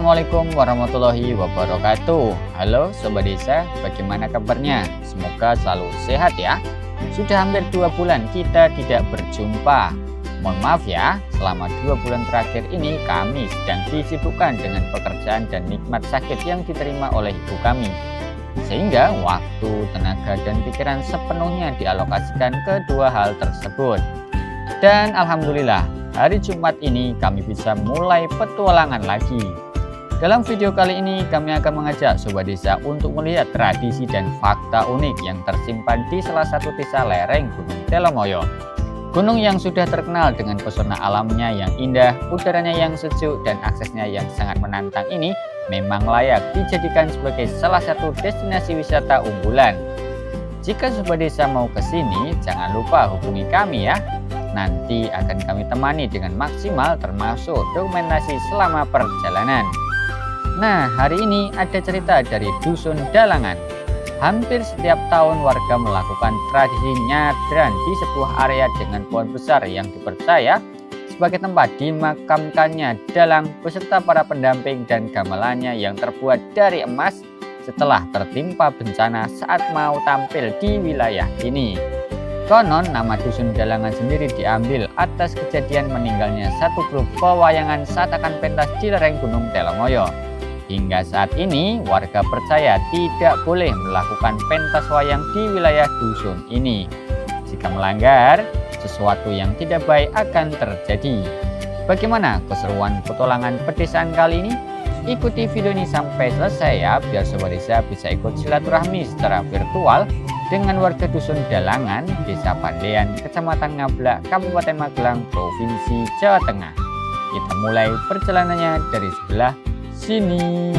Assalamualaikum warahmatullahi wabarakatuh. Halo Sobat Desa, bagaimana kabarnya? Semoga selalu sehat ya. Sudah hampir 2 bulan kita tidak berjumpa. Mohon maaf ya, selama 2 bulan terakhir ini kami sedang disibukkan dengan pekerjaan dan nikmat sakit yang diterima oleh ibu kami. Sehingga waktu, tenaga, dan pikiran sepenuhnya dialokasikan ke 2 hal tersebut. Dan Alhamdulillah, hari Jumat ini kami bisa mulai petualangan lagi. Dalam video kali ini kami akan mengajak Sobat Desa untuk melihat tradisi dan fakta unik yang tersimpan di salah satu desa lereng Gunung Telomoyo. Gunung yang sudah terkenal dengan pesona alamnya yang indah, udaranya yang sejuk, dan aksesnya yang sangat menantang ini memang layak dijadikan sebagai salah satu destinasi wisata unggulan. Jika Sobat Desa mau ke sini, jangan lupa hubungi kami ya. Nanti akan kami temani dengan maksimal termasuk dokumentasi selama perjalanan. Nah, hari ini ada cerita dari Dusun Dalangan. Hampir setiap tahun warga melakukan tradisi nyadran di sebuah area dengan pohon besar yang dipercaya sebagai tempat dimakamkannya dalang beserta para pendamping dan gamelannya yang terbuat dari emas setelah tertimpa bencana saat mau tampil di wilayah ini. Konon nama Dusun Dalangan sendiri diambil atas kejadian meninggalnya satu grup pewayangan saat akan pentas di lereng Gunung Telomoyo. Hingga saat ini warga percaya tidak boleh melakukan pentas wayang di wilayah dusun ini. Jika melanggar, sesuatu yang tidak baik akan terjadi. Bagaimana keseruan petualangan pedesaan kali ini? Ikuti video ini sampai selesai ya, biar Sobat Desa bisa ikut silaturahmi secara virtual dengan warga Dusun Dalangan, Desa Pandean, Kecamatan Ngablak, Kabupaten Magelang, Provinsi Jawa Tengah. Kita mulai perjalanannya dari sebelah sini.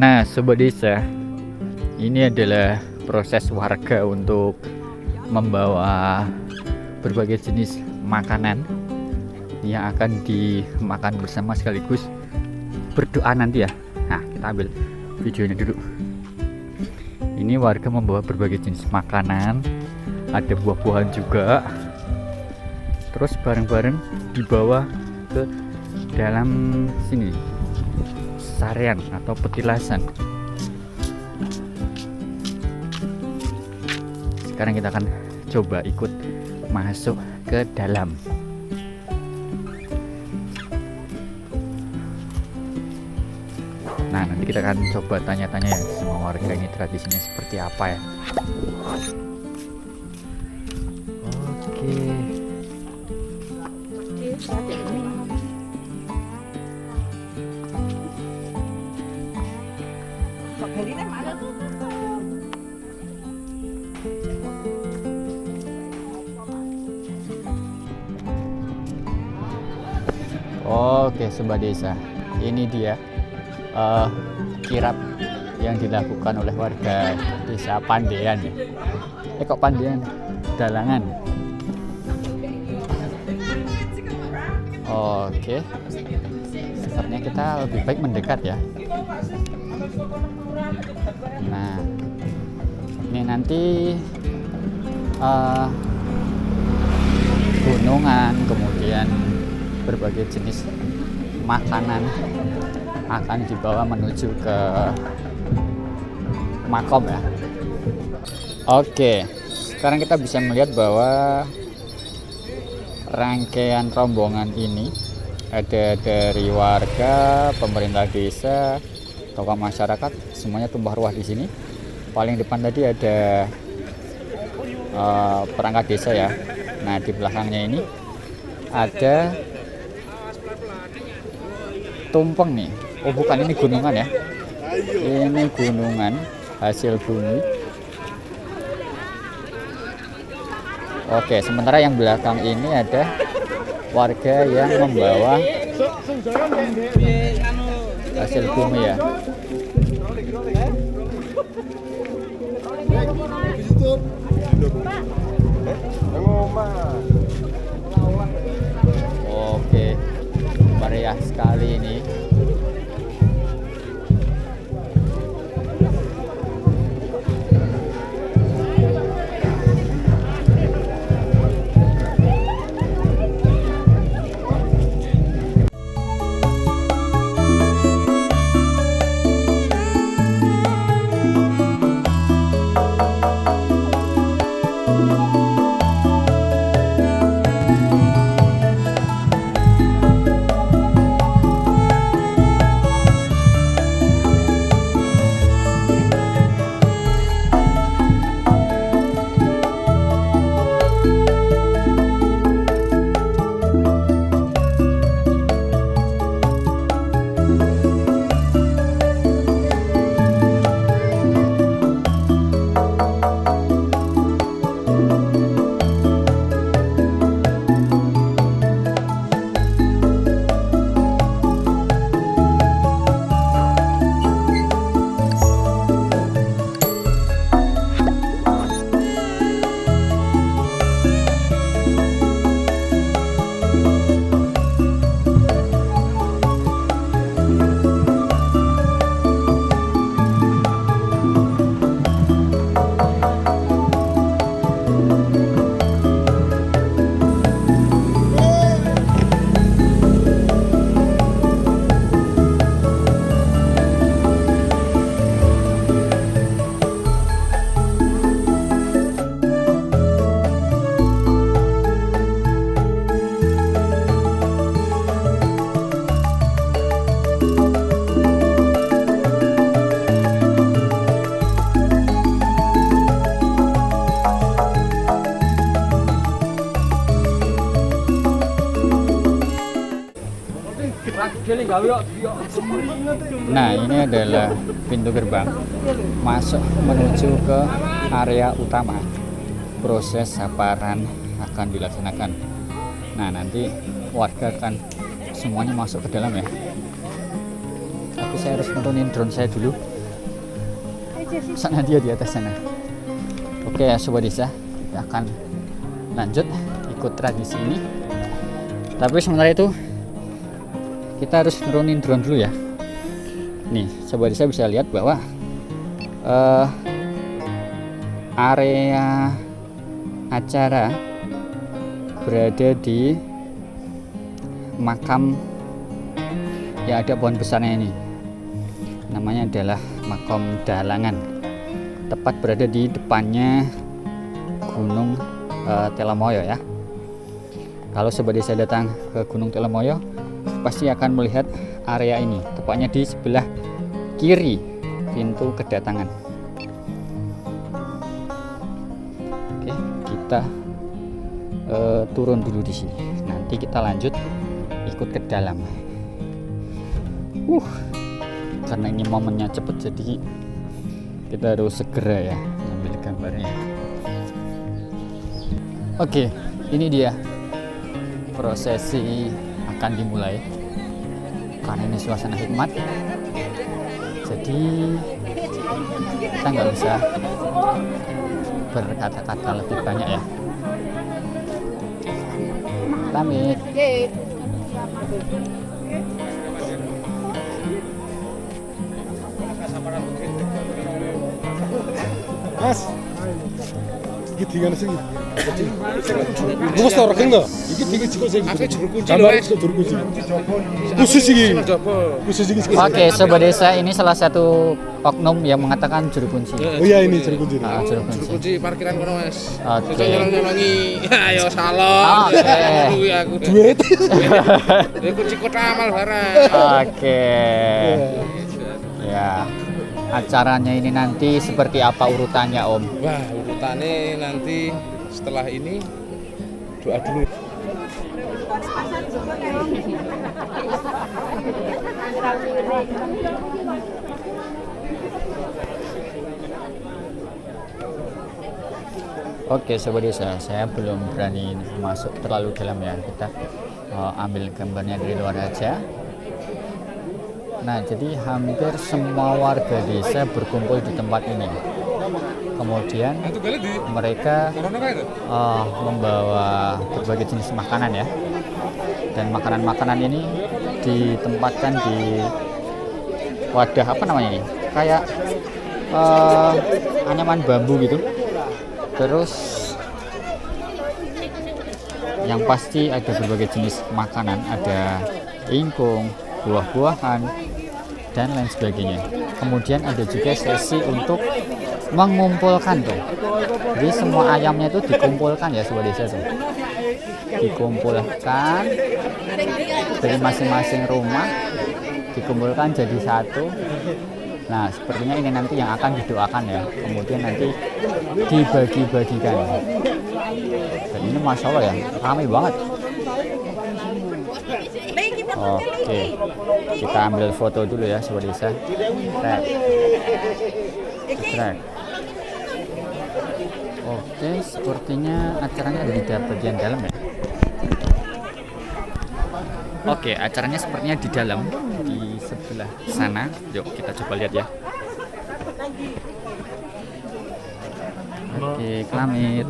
Nah, Sobat Desa, ini adalah proses warga untuk membawa berbagai jenis makanan yang akan dimakan bersama sekaligus berdoa nanti ya. Nah, kita ambil videonya dulu. Ini warga membawa berbagai jenis makanan, ada buah-buahan juga, terus bareng-bareng dibawa ke dalam sini, sarean atau petilasan. Sekarang kita akan coba ikut masuk ke dalam. Nah, nanti kita akan coba tanya-tanya ya sama warga ini tradisinya seperti apa ya. Oke. Oke, Sobat Desa, ini dia kirap yang dilakukan oleh warga Desa Pandean ya. Kok Pandean Dalangan. Oke, sepertinya kita lebih baik mendekat ya. Nah, ini nanti gunungan, kemudian berbagai jenis makanan akan dibawa menuju ke makom ya. Oke, sekarang kita bisa melihat bahwa rangkaian rombongan ini ada dari warga, pemerintah desa, tokoh masyarakat, semuanya tumpah ruah di sini. Paling depan tadi ada perangkat desa ya. Nah, di belakangnya ini ada tumpeng nih. Oh bukan, ini gunungan ya. Ini gunungan hasil bumi. Oke, sementara yang belakang ini ada warga yang membawa hasil bumi ya. Oke, meriah sekali ini. Nah, ini adalah pintu gerbang masuk menuju ke area utama. Proses saparan akan dilaksanakan. Nah, nanti warga akan semuanya masuk ke dalam ya. Tapi saya harus nurunin drone saya dulu. Sana dia di atas sana. Oke ya Sobat Desa, kita akan lanjut ikut tradisi ini. Tapi sementara itu kita harus nurunin drone dulu ya. Nih, Sobat Desa bisa lihat bahwa area acara berada di makam yang ada pohon besarnya ini. Namanya adalah Makam Dalangan. Tepat berada di depannya Gunung Telomoyo ya. Kalau Sobat Desa datang ke Gunung Telomoyo, pasti akan melihat area ini, tepatnya di sebelah kiri pintu kedatangan. Oke, kita turun dulu di sini. Nanti kita lanjut ikut ke dalam. Karena ini momennya cepet, jadi kita harus segera ya ambil gambarnya. Oke, ini dia prosesi akan dimulai. Karena ini suasana hikmat, jadi kita nggak bisa berkata-kata lebih banyak ya. Pamit. Mas, iki tinggal sing. Gue store kan nggak? Iki tinggal cikgu sing. Gambar itu juru kunci. Khusus iki. Khusus iki. Oke, Sobat Desa, ini salah satu oknum yang mengatakan juru kunci. Oh iya, ini juru kunci. Juru kunci. Juru kunci parkiran kono Mas. Oke. Nyolong-nyolongi. Ayo salon. Oke. Aku. Duit. Ya kunci kota amal barang. Oke. Ya. Acaranya ini nanti seperti apa urutannya, Om? Wah, urutannya nanti setelah ini doa dulu. Oke, Sobat Desa, saya belum berani masuk terlalu dalam ya. Kita ambil gambarnya dari luar aja. Nah, jadi hampir semua warga desa berkumpul di tempat ini. Kemudian mereka membawa berbagai jenis makanan ya. Dan makanan-makanan ini ditempatkan di wadah apa namanya ini? Kayak anyaman bambu gitu. Terus yang pasti ada berbagai jenis makanan, ada ingkung, buah-buahan, dan lain sebagainya. Kemudian ada juga sesi untuk mengumpulkan tuh. Jadi semua ayamnya itu dikumpulkan ya Sobat Desa tuh. Dikumpulkan dari masing-masing rumah, dikumpulkan jadi satu. Nah, sepertinya ini nanti yang akan didoakan ya. Kemudian nanti dibagi-bagikan. Dan ini Masya Allah ya, ramai banget. Oke, kita ambil foto dulu ya Sobat Desa. Oke, sepertinya acaranya ada di bagian dalam ya. Oke, acaranya sepertinya di dalam, di sebelah sana. Yuk kita coba lihat ya. Oke, kelamit.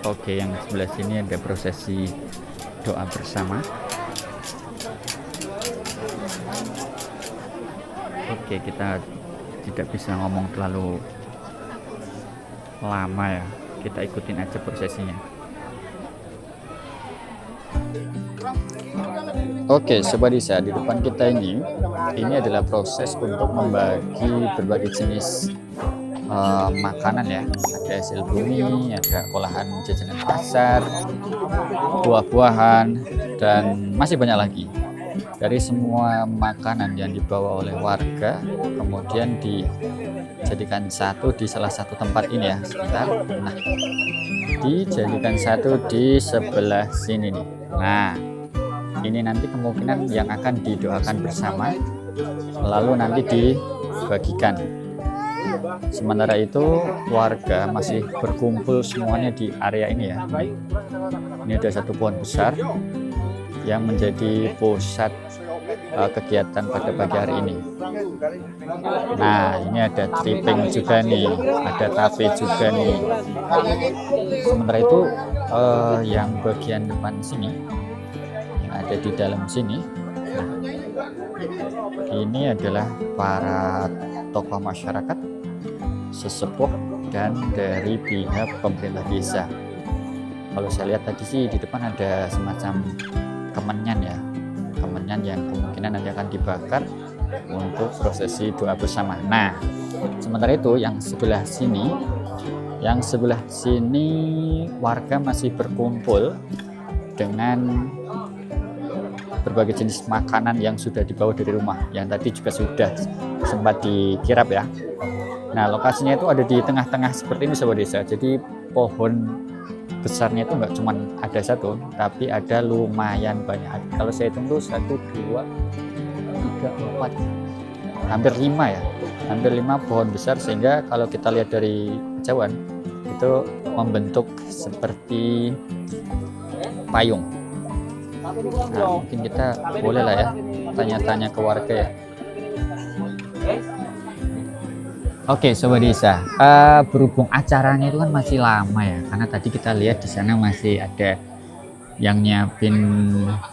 Oke, yang sebelah sini ada prosesi doa bersama. Oke, kita tidak bisa ngomong terlalu lama ya, kita ikutin aja prosesinya. Oke, Sobat Desa, di depan kita ini adalah proses untuk membagi berbagai jenis makanan ya. Ada hasil bumi, ada olahan jajanan pasar, buah-buahan, dan masih banyak lagi. Dari semua makanan yang dibawa oleh warga kemudian dijadikan satu di salah satu tempat ini ya. Sebentar. Nah, dijadikan satu di sebelah sini nih. Nah, ini nanti kemungkinan yang akan didoakan bersama, lalu nanti dibagikan. Sementara itu warga masih berkumpul semuanya di area ini ya. Ini ada satu pohon besar yang menjadi pusat kegiatan pada pagi hari ini. Nah, ini ada tripping juga nih, ada tape juga nih. Sementara itu yang bagian depan sini, yang ada di dalam sini, nah, ini adalah para tokoh masyarakat, sesepuh, dan dari pihak pemerintah desa. Kalau saya lihat tadi sih di depan ada semacam kemenyan ya, kemenyan yang kemungkinan nanti akan dibakar untuk prosesi doa bersama. Nah, sementara itu yang sebelah sini warga masih berkumpul dengan berbagai jenis makanan yang sudah dibawa dari rumah, yang tadi juga sudah sempat dikirap ya. Nah, lokasinya itu ada di tengah-tengah seperti ini Sobat Desa. Jadi pohon besarnya itu nggak cuma ada satu, tapi ada lumayan banyak. Kalau saya hitung tuh 1, 2, 3, 4, hampir 5 ya, hampir 5 pohon besar, sehingga kalau kita lihat dari kejauhan itu membentuk seperti payung. Nah, mungkin kita boleh lah ya tanya-tanya ke warga ya. Oke, Sobat Desa, berhubung acaranya itu kan masih lama ya, karena tadi kita lihat di sana masih ada yang nyiapin,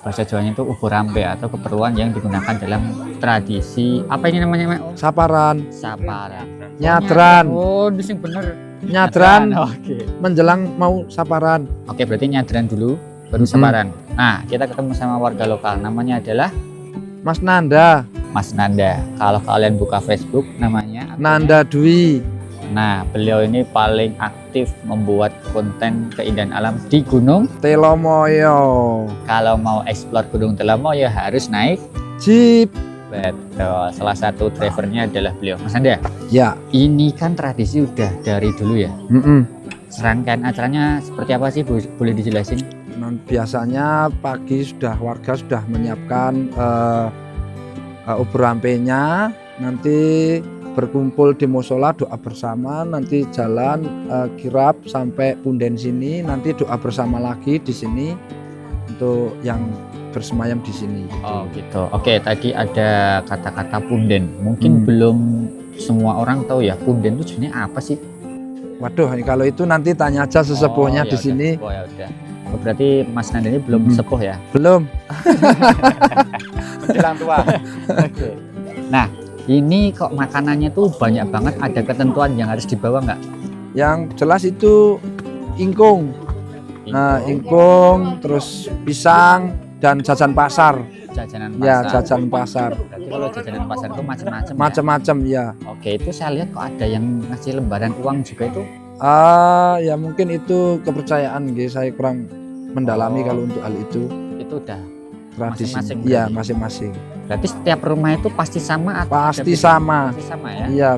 bahasa Jawanya itu ubur rampe atau keperluan yang digunakan dalam tradisi apa ini namanya, Mak? Saparan. Saparan. Nyadran. Oh, ini sing bener. Nyadran. Oke. Menjelang mau saparan. Oke, berarti nyadran dulu baru saparan. Nah, kita ketemu sama warga lokal, namanya adalah Mas Nanda. Mas Nanda. Kalau kalian buka Facebook namanya Nanda Dwi. Nah, beliau ini paling aktif membuat konten keindahan alam di Gunung Telomoyo. Kalau mau eksplor Gunung Telomoyo harus naik Jeep. betul. Salah satu drivernya adalah beliau. Mas Nanda, Ya. ini kan tradisi udah dari dulu ya. Serangkaian acaranya seperti apa sih? Boleh dijelasin? Biasanya pagi warga sudah menyiapkan ubur rampenya, nanti berkumpul di musola doa bersama, nanti jalan kirap sampai punden sini, nanti doa bersama lagi di sini untuk yang bersemayam di sini. Oh gitu. Oke, tadi ada kata-kata punden. Mungkin belum semua orang tahu ya, punden itu sebenarnya apa sih? Waduh, kalau itu nanti tanya aja sesepuhnya Oh, di ya sini. udah. Oh, ya udah. Oh, berarti Mas Nanda ini belum sepuh ya? Belum. Menjelang tua. Oke. Nah, ini kok makanannya tuh banyak banget, ada ketentuan yang harus dibawa nggak? Yang jelas itu ingkung. Nah, ingkung, terus pisang dan jajan pasar. Jajanan Ya, pasar. jajan pasar. Berarti kalau jajanan pasar itu macam-macam ya? Macam-macam ya. Oke, itu saya lihat kok ada yang ngasih lembaran uang juga itu. Ya mungkin itu kepercayaan, nggih. Saya kurang mendalami Oh. kalau untuk hal itu. Itu udah Tradisi. masing-masing Iya, berarti? masing-masing. Berarti setiap rumah itu pasti sama atau ada Pasti beda? sama. Pasti sama ya? Iya.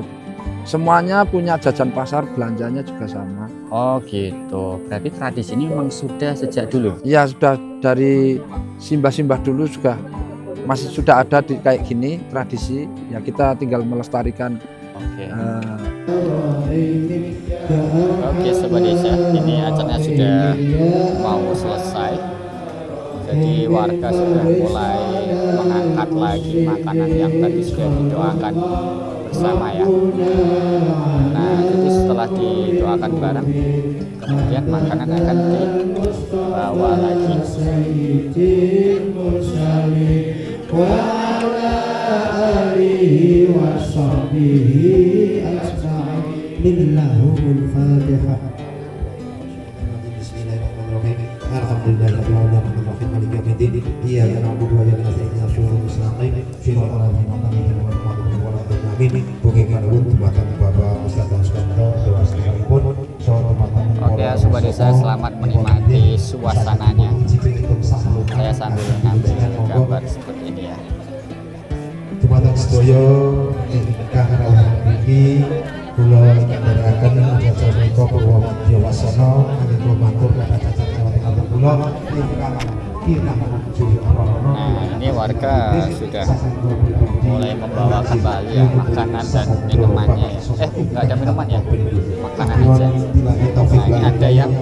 Semuanya punya jajan pasar, belanjanya juga sama. Oh gitu. Berarti tradisi ini memang sudah sejak dulu. Iya, sudah dari simbah-simbah dulu juga masih sudah ada di kayak gini tradisi. Ya kita tinggal melestarikan. Oke. eh, Oke Sobat Desa, ini acaranya sudah mau selesai. Jadi warga sudah mulai mengangkat lagi makanan yang tadi sudah didoakan bersama ya. Nah, jadi setelah didoakan bareng, kemudian makanan akan dibawa lagi. Oke Sobat Desa, selamat menikmati suasananya. Saya sambil ngambil gambar seperti ini ya. Dumateng sedaya ingkang rawuh mriki kula nyandaraken jasa menika Purwodya Wasana anggen kula matur kepada jasa kula ingkang kirang Nah, ini warga sudah mulai membawa kembali ya makanan dan minumannya ya. Nggak ada minuman ya, makanan aja. Nah, ini ada yang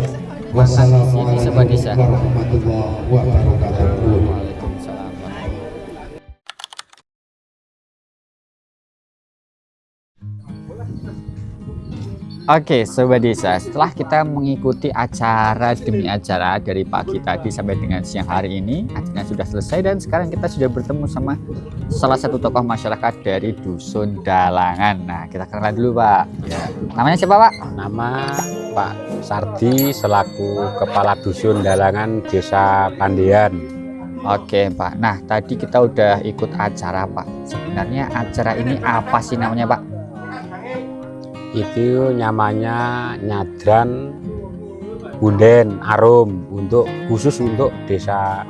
makan di sini Sobat Desa. warahmatullahi wabarakatuh. Waalaikumsalam. Oke Sobat Desa, setelah kita mengikuti acara demi acara dari pagi tadi sampai dengan siang hari ini, acaranya sudah selesai dan sekarang kita sudah bertemu sama salah satu tokoh masyarakat dari Dusun Dalangan. Nah, kita kenalan dulu Pak. Ya. Namanya siapa Pak? Nama Pak Sardi selaku Kepala Dusun Dalangan Desa Pandean. Oke Pak, nah tadi kita udah ikut acara Pak. Sebenarnya acara ini apa sih namanya Pak? Itu namanya nyadran Bunden Arum khusus untuk Desa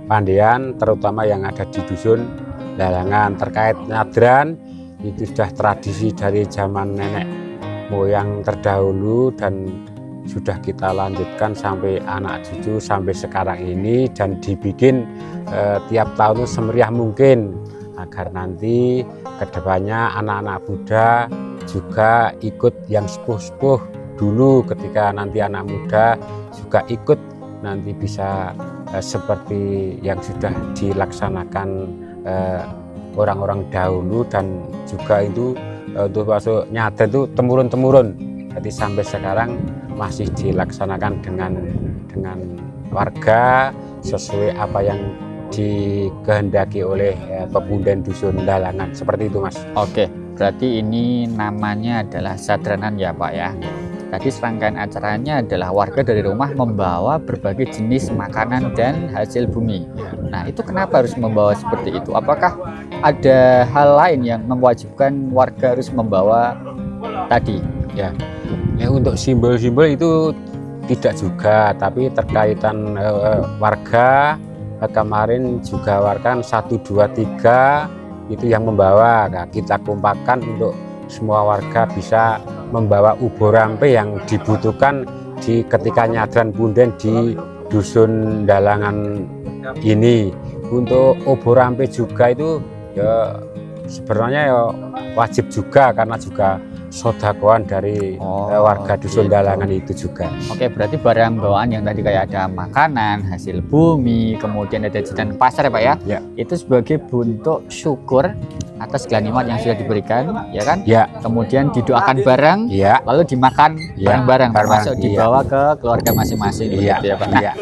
Pandean, terutama yang ada di Dusun Dalangan. Terkait nyadran itu sudah tradisi dari zaman nenek moyang terdahulu dan sudah kita lanjutkan sampai anak cucu sampai sekarang ini, dan dibikin tiap tahun semeriah mungkin agar nanti kedepannya anak-anak muda juga ikut yang sepuh-sepuh dulu, ketika nanti anak muda juga ikut nanti bisa seperti yang sudah dilaksanakan orang-orang dahulu, dan juga itu untuk masuk nyadran itu temurun-temurun. Jadi sampai sekarang masih dilaksanakan dengan warga sesuai apa yang dikehendaki oleh pemuda Dusun Dalangan, seperti itu Mas. Oke, berarti ini namanya adalah sadranan ya Pak ya. Tadi serangkaian acaranya adalah warga dari rumah membawa berbagai jenis makanan dan hasil bumi. Nah, itu kenapa harus membawa seperti itu? Apakah ada hal lain yang mewajibkan warga harus membawa tadi? Ya, untuk simbol-simbol itu tidak juga, tapi terkaitan warga kemarin juga warga 1, 2, 3 itu yang membawa. Nah, kita kompakkan untuk semua warga bisa membawa ubo rampe yang dibutuhkan ketika nyadran Bunden di Dusun Dalangan ini. Untuk ubo rampe juga itu ya sebenarnya ya wajib juga, karena juga sodakoan dari warga dusun gitu. Dalangan itu juga. Oke, berarti barang bawaan yang tadi kayak ada makanan, hasil bumi, kemudian ada jajan pasar ya Pak ya? Ya. Itu sebagai bentuk syukur atas segala nikmat yang sudah diberikan, ya kan? Ya, Kemudian didoakan bareng, ya, lalu dimakan Ya, bareng-bareng, bareng, termasuk iya. dibawa ke keluarga masing-masing, iya, begitu ya Pak. Nah, iya.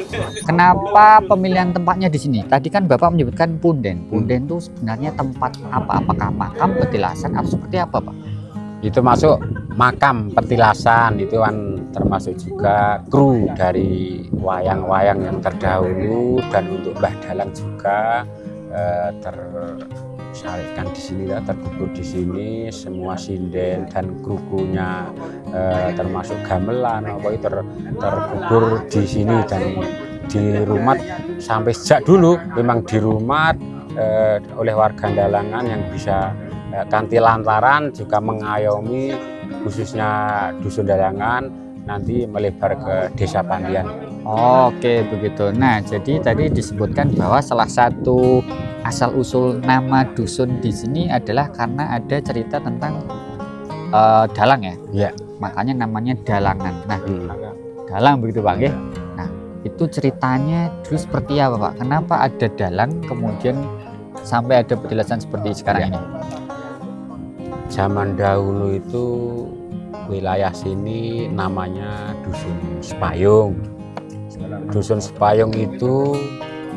kenapa pemilihan tempatnya di sini? Tadi kan Bapak menyebutkan punden. Punden itu sebenarnya tempat apa? Apakah makam, petilasan, atau seperti apa Pak? Itu masuk makam petilasan, itu kan termasuk juga kru dari wayang-wayang yang terdahulu, dan untuk Mbah Dalang juga tersalihkan di sini, terkubur di sini semua sinden dan kru-krunya, termasuk gamelan apa itu terkubur di sini dan di rumah sampai sejak dulu memang di rumah oleh warga Dalangan yang bisa kanthi lantaran juga mengayomi khususnya dusun Dalangan nanti melebar ke desa Pandian. Oke, begitu. Nah, jadi tadi disebutkan bahwa salah satu asal-usul nama dusun di sini adalah karena ada cerita tentang dalang ya. Ya. Makanya namanya Dalangan. Nah, dalang begitu Pak, nggih? Nah, itu ceritanya dulu seperti apa Pak? Kenapa ada dalang kemudian sampai ada petilasan seperti sekarang ini? Zaman dahulu itu wilayah sini namanya Dusun Sepayung. Dusun Sepayung itu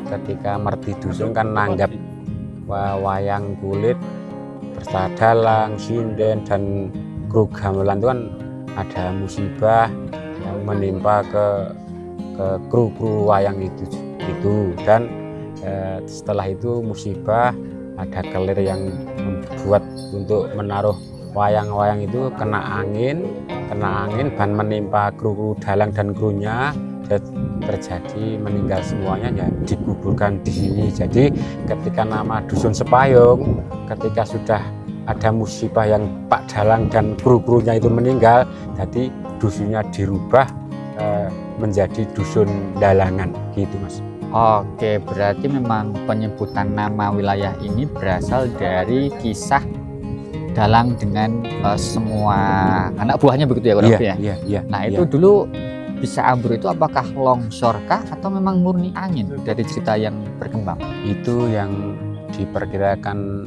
ketika merti dusun kan nanggap wayang kulit berserta dalang, sinden dan kru gamelan itu kan ada musibah yang menimpa ke kru wayang itu dan setelah itu musibah ada kelir yang membuat untuk menaruh wayang-wayang itu kena angin dan menimpa kru dalang dan krunya, terjadi meninggal semuanya, ya dikuburkan di sini. Jadi ketika nama Dusun Sepayung, ketika sudah ada musibah yang Pak Dalang dan kru-krunya itu meninggal, jadi dusunnya dirubah menjadi Dusun Dalangan gitu Mas. Oke, berarti memang penyebutan nama wilayah ini berasal dari kisah dalang dengan semua anak buahnya begitu ya kurang lebih ya? Iya. Nah itu dulu bisa ambruk itu apakah longsorkah atau memang murni angin dari cerita yang berkembang? Itu yang diperkirakan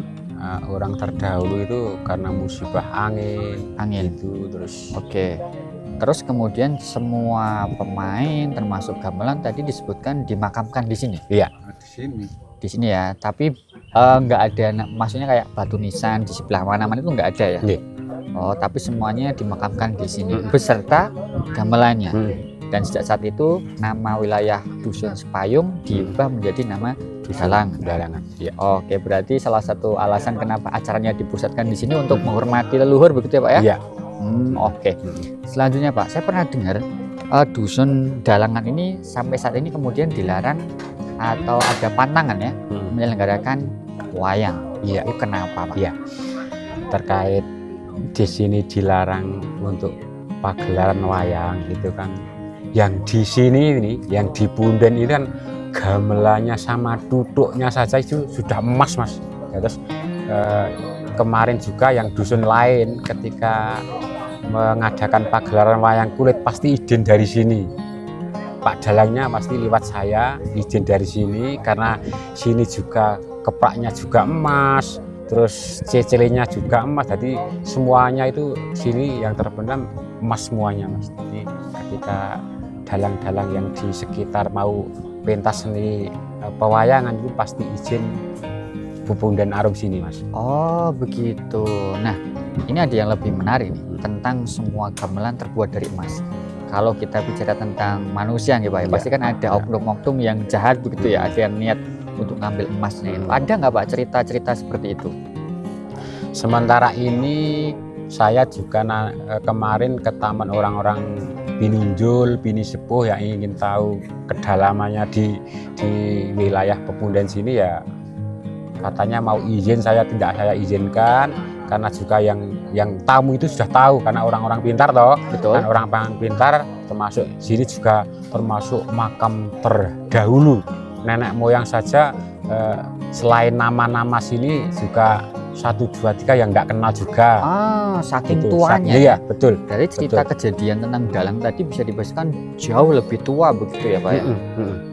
orang terdahulu itu karena musibah angin itu terus. Oke. Terus kemudian semua pemain termasuk gamelan tadi disebutkan dimakamkan di sini. Iya. Di sini ya. Tapi nggak ada, maksudnya kayak batu nisan di sebelah mana-mana itu nggak ada ya. Iya. Oh, tapi semuanya dimakamkan di sini beserta gamelannya. Dan sejak saat itu nama wilayah Dusun Sepayung diubah menjadi nama Dalangan. Ya. Oke, berarti salah satu alasan kenapa acaranya dipusatkan di sini untuk menghormati leluhur begitu ya Pak ya? Iya. Oke. Selanjutnya Pak, saya pernah dengar Dusun Dalangan ini sampai saat ini kemudian dilarang atau ada pantangan ya menyelenggarakan wayang. Iya. Itu kenapa Pak? Iya. Terkait di sini dilarang untuk pagelaran wayang gitu kan. Yang di sini ini, yang di Punden ini kan gamelannya sama tutuknya saja itu sudah emas Mas. Ya, terus kemarin juga yang dusun lain ketika mengadakan pagelaran wayang kulit pasti izin dari sini. Pak Dalangnya pasti lewat saya izin dari sini karena sini juga kepraknya juga emas, terus cecelinya juga emas. Jadi semuanya itu sini yang terpendam emas semuanya Mas. Jadi ketika dalang-dalang yang di sekitar mau pentas seni pewayangan itu pasti izin Pupunden Arum sini Mas. Oh begitu. Nah ini ada yang lebih menarik nih tentang semua gamelan terbuat dari emas. Kalau kita bicara tentang manusia nih Pak, ya, pasti kan ada oknum-oknum yang jahat begitu ya, ada yang niat untuk ngambil emasnya itu. Ada nggak Pak cerita-cerita seperti itu? Sementara ini saya juga kemarin ke taman orang-orang Pinunjul, Bini Sepuh yang ingin tahu kedalamannya di wilayah Pepunden sini ya katanya mau izin, saya tidak saya izinkan karena juga yang tamu itu sudah tahu karena orang-orang pintar toh. Betul. Dan orang pintar termasuk sini juga termasuk makam terdahulu nenek moyang saja, selain nama-nama sini juga 1, 2, 3 yang nggak kenal juga. Saking Gitu. tuanya. Iya, betul. Dari cerita kejadian tentang dalang tadi bisa dipastikan jauh lebih tua begitu ya Pak ya.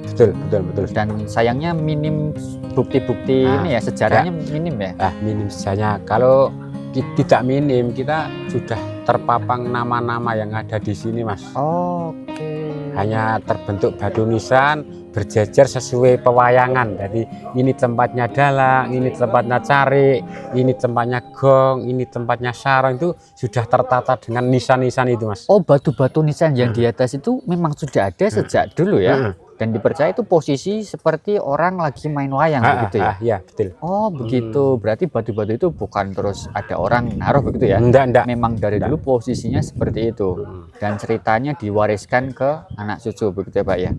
Betul, betul, betul. Dan sayangnya minim bukti-bukti Nah, ini ya, sejarahnya minim ya. Minim saja. Kalau tidak minim, kita sudah terpapang nama-nama yang ada di sini, Mas. Oke. Hanya terbentuk batu nisan berjejer sesuai pewayangan. Jadi ini tempatnya dalang, ini tempatnya cari, ini tempatnya gong, ini tempatnya sarang, itu sudah tertata dengan nisan-nisan itu, Mas. Oh, batu-batu nisan yang di atas itu memang sudah ada sejak dulu ya. Dan dipercaya itu posisi seperti orang lagi main wayang begitu ya. Iya, betul. Oh, begitu. Berarti batu-batu itu bukan terus ada orang naruh begitu ya. Enggak. Memang dari dulu posisinya seperti itu. Dan ceritanya diwariskan ke anak cucu begitu ya, Pak ya.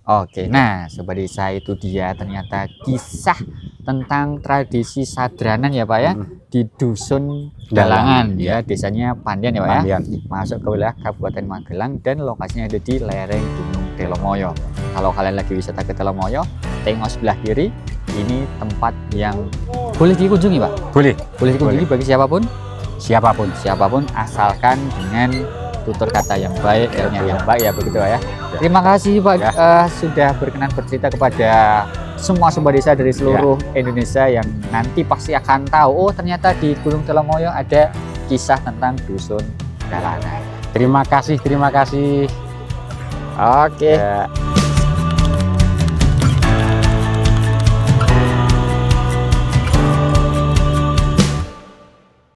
Oke, nah Sobat Desa, itu dia ternyata kisah tentang tradisi sadranan ya Pak ya, di Dusun Dalangan ya, desanya Pandian ya Pak ya, masuk ke wilayah Kabupaten Magelang dan lokasinya ada di lereng Gunung Telomoyo. Kalau kalian lagi wisata ke Telomoyo, tengok sebelah kiri, ini tempat yang boleh dikunjungi Pak. Boleh Dikunjungi bagi siapapun, siapapun. asalkan dengan tutur kata yang baik, yang baik ya begitu Pak ya. Terima kasih Pak sudah berkenan bercerita kepada semua Sobat Desa dari seluruh Indonesia yang nanti pasti akan tahu, oh ternyata di Gunung Telomoyo ada kisah tentang Dusun Dalangan. Terima kasih. Oke.